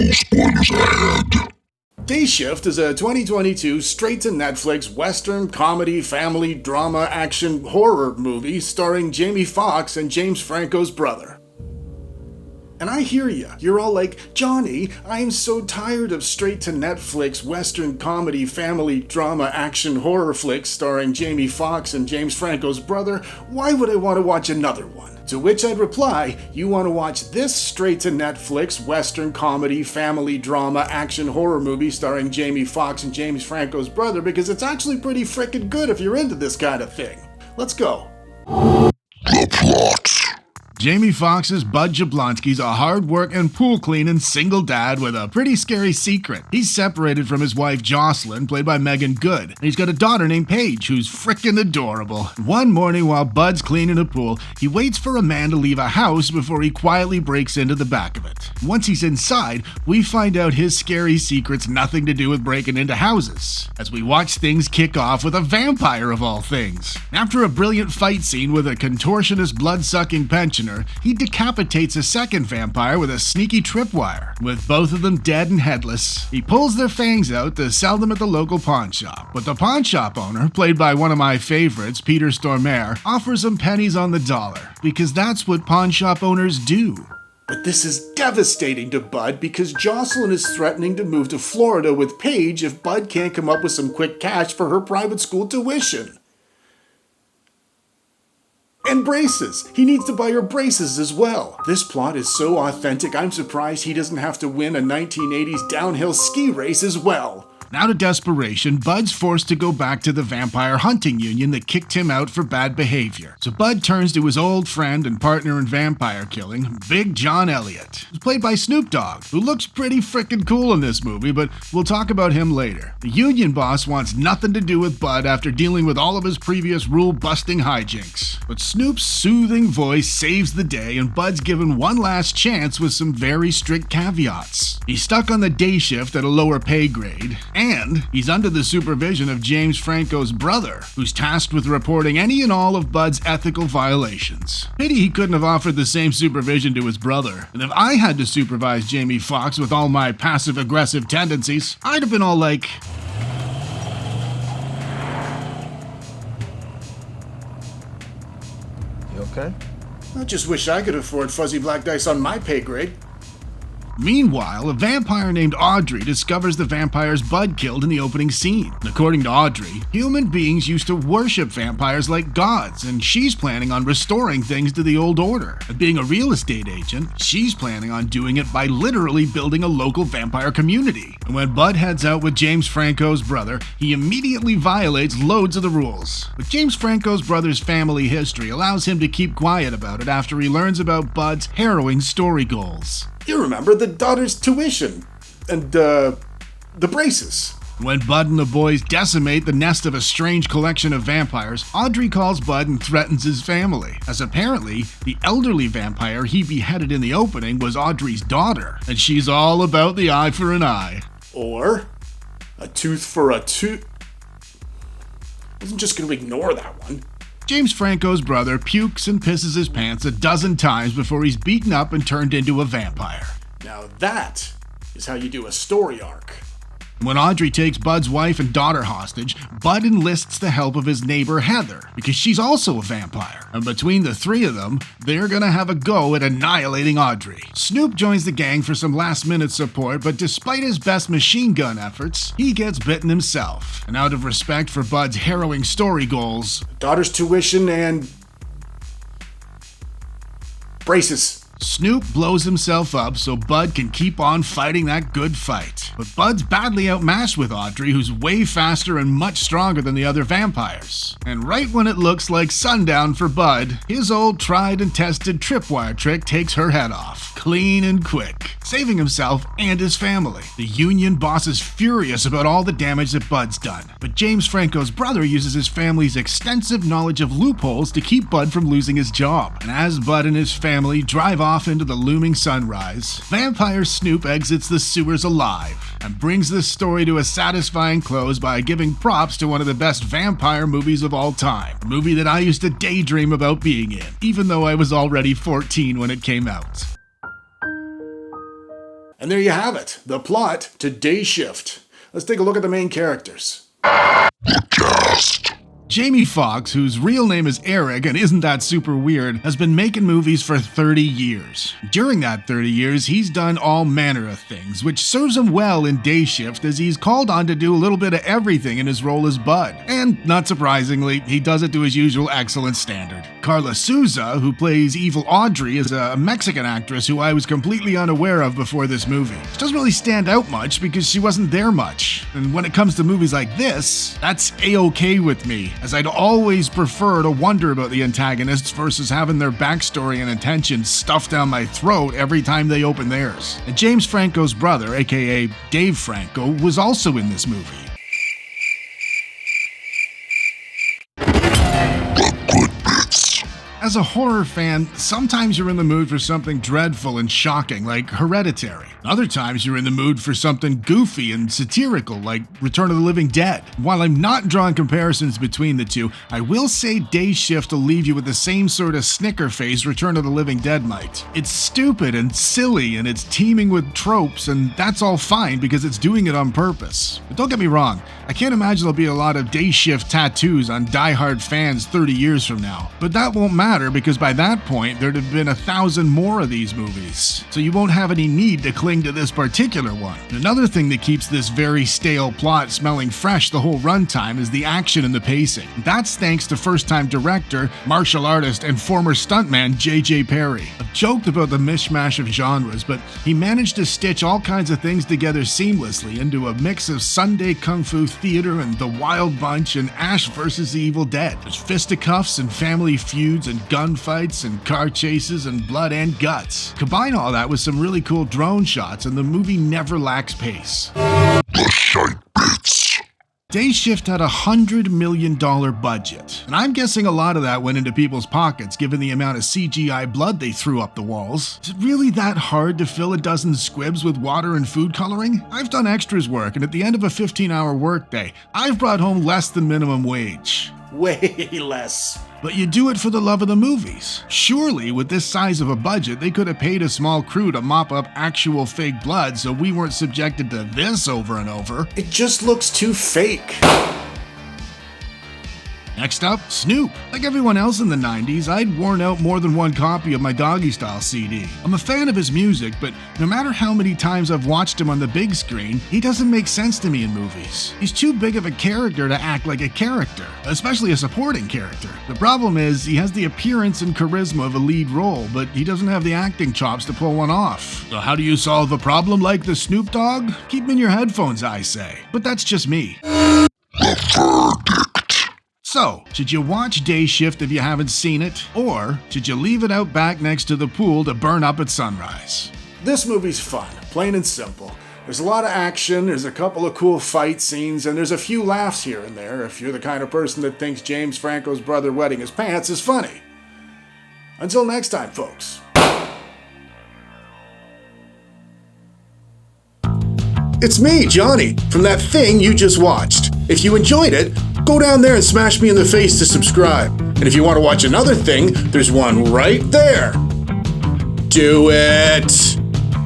spoilers ahead. Day Shift is a 2022 straight-to-Netflix Western comedy, family, drama, action, horror movie starring Jamie Foxx and James Franco's brother. And I hear ya. You're all like, Johnny, I am so tired of straight-to-Netflix Western comedy, family, drama, action, horror flicks starring Jamie Foxx and James Franco's brother. Why would I want to watch another one? To which I'd reply, you want to watch this straight-to-Netflix Western comedy, family, drama, action, horror movie starring Jamie Foxx and James Franco's brother because it's actually pretty frickin' good if you're into this kind of thing. Let's go. The plot. Jamie Foxx's Bud Jablonski's a hard-working, pool-cleaning single dad with a pretty scary secret. He's separated from his wife Jocelyn, played by Megan Good, and he's got a daughter named Paige, who's frickin' adorable. One morning while Bud's cleaning a pool, he waits for a man to leave a house before he quietly breaks into the back of it. Once he's inside, we find out his scary secret's nothing to do with breaking into houses, as we watch things kick off with a vampire of all things. After a brilliant fight scene with a contortionist blood-sucking pensioner, he decapitates a second vampire with a sneaky tripwire. With both of them dead and headless, he pulls their fangs out to sell them at the local pawn shop. But the pawn shop owner, played by one of my favorites, Peter Stormare, offers him pennies on the dollar, because that's what pawn shop owners do. But this is devastating to Bud because Jocelyn is threatening to move to Florida with Paige if Bud can't come up with some quick cash for her private school tuition. And braces! He needs to buy her braces as well. This plot is so authentic, I'm surprised he doesn't have to win a 1980s downhill ski race as well. Out of desperation, Bud's forced to go back to the vampire hunting union that kicked him out for bad behavior. So Bud turns to his old friend and partner in vampire killing, Big John Elliott, who's played by Snoop Dogg, who looks pretty frickin' cool in this movie, but we'll talk about him later. The union boss wants nothing to do with Bud after dealing with all of his previous rule-busting hijinks. But Snoop's soothing voice saves the day, and Bud's given one last chance with some very strict caveats. He's stuck on the day shift at a lower pay grade, and he's under the supervision of James Franco's brother, who's tasked with reporting any and all of Bud's ethical violations. Pity he couldn't have offered the same supervision to his brother. And if I had to supervise Jamie Foxx with all my passive-aggressive tendencies, I'd have been all like, "You okay?" I just wish I could afford fuzzy black dice on my pay grade. Meanwhile, a vampire named Audrey discovers the vampires Bud killed in the opening scene. According to Audrey, human beings used to worship vampires like gods, and she's planning on restoring things to the old order. And being a real estate agent, she's planning on doing it by literally building a local vampire community. And when Bud heads out with James Franco's brother, he immediately violates loads of the rules. But James Franco's brother's family history allows him to keep quiet about it after he learns about Bud's harrowing story goals. You remember the daughter's tuition and, the braces. When Bud and the boys decimate the nest of a strange collection of vampires, Audrey calls Bud and threatens his family, as apparently the elderly vampire he beheaded in the opening was Audrey's daughter, and she's all about the eye for an eye. Or a tooth for a tooth. I wasn't just going to ignore that one. James Franco's brother pukes and pisses his pants a dozen times before he's beaten up and turned into a vampire. Now that is how you do a story arc. When Audrey takes Bud's wife and daughter hostage, Bud enlists the help of his neighbor Heather, because she's also a vampire. And between the three of them, they're gonna have a go at annihilating Audrey. Snoop joins the gang for some last-minute support, but despite his best machine gun efforts, he gets bitten himself. And out of respect for Bud's harrowing story goals, Daughter's tuition and braces. Snoop blows himself up so Bud can keep on fighting that good fight. But Bud's badly outmatched with Audrey, who's way faster and much stronger than the other vampires. And right when it looks like sundown for Bud, his old tried and tested tripwire trick takes her head off, clean and quick, saving himself and his family. The union boss is furious about all the damage that Bud's done, but James Franco's brother uses his family's extensive knowledge of loopholes to keep Bud from losing his job. And as Bud and his family drive off into the looming sunrise, vampire Snoop exits the sewers alive and brings this story to a satisfying close by giving props to one of the best vampire movies of all time, a movie that I used to daydream about being in, even though I was already 14 when it came out. And there you have it, the plot to Day Shift. Let's take a look at the main characters. Cast. Jamie Foxx, whose real name is Eric and isn't that super weird, has been making movies for 30 years. During that 30 years, he's done all manner of things, which serves him well in Day Shift as he's called on to do a little bit of everything in his role as Bud. And, not surprisingly, he does it to his usual excellent standard. Carla Souza, who plays evil Audrey, is a Mexican actress who I was completely unaware of before this movie. She doesn't really stand out much because she wasn't there much. And when it comes to movies like this, that's A-okay with me, as I'd always prefer to wonder about the antagonists versus having their backstory and intentions stuffed down my throat every time they open theirs. And James Franco's brother, aka Dave Franco, was also in this movie. As a horror fan, sometimes you're in the mood for something dreadful and shocking, like Hereditary. Other times you're in the mood for something goofy and satirical, like Return of the Living Dead. While I'm not drawing comparisons between the two, I will say Day Shift will leave you with the same sort of snicker face Return of the Living Dead might. It's stupid and silly, and it's teeming with tropes, and that's all fine because it's doing it on purpose. But don't get me wrong, I can't imagine there'll be a lot of Day Shift tattoos on diehard fans 30 years from now. But that won't matter because by that point there'd have been 1,000 more of these movies, so you won't have any need to cling to this particular one. Another thing that keeps this very stale plot smelling fresh the whole runtime is the action and the pacing. That's thanks to first-time director, martial artist, and former stuntman J.J. Perry. I've joked about the mishmash of genres, but he managed to stitch all kinds of things together seamlessly into a mix of Sunday Kung Fu theater and The Wild Bunch and Ash vs. the Evil Dead. There's fisticuffs and family feuds and gunfights and car chases and blood and guts. Combine all that with some really cool drone shots and the movie never lacks pace. The shite bits. Day Shift had $100 million budget, and I'm guessing a lot of that went into people's pockets given the amount of CGI blood they threw up the walls. Is it really that hard to fill a dozen squibs with water and food coloring? I've done extras work, and at the end of a 15-hour workday, I've brought home less than minimum wage. Way less. But you do it for the love of the movies. Surely, with this size of a budget, they could have paid a small crew to mop up actual fake blood so we weren't subjected to this over and over. It just looks too fake. Next up, Snoop. Like everyone else in the 90s, I'd worn out more than one copy of my Doggy Style CD. I'm a fan of his music, but no matter how many times I've watched him on the big screen, he doesn't make sense to me in movies. He's too big of a character to act like a character, especially a supporting character. The problem is, he has the appearance and charisma of a lead role, but he doesn't have the acting chops to pull one off. So how do you solve a problem like the Snoop Dogg? Keep him in your headphones, I say. But that's just me. So, should you watch Day Shift if you haven't seen it, or should you leave it out back next to the pool to burn up at sunrise? This movie's fun, plain and simple. There's a lot of action, there's a couple of cool fight scenes, and there's a few laughs here and there if you're the kind of person that thinks James Franco's brother wetting his pants is funny. Until next time, folks. It's me, Johnny, from that thing you just watched. If you enjoyed it, go down there and smash me in the face to subscribe. And if you want to watch another thing, there's one right there. Do it!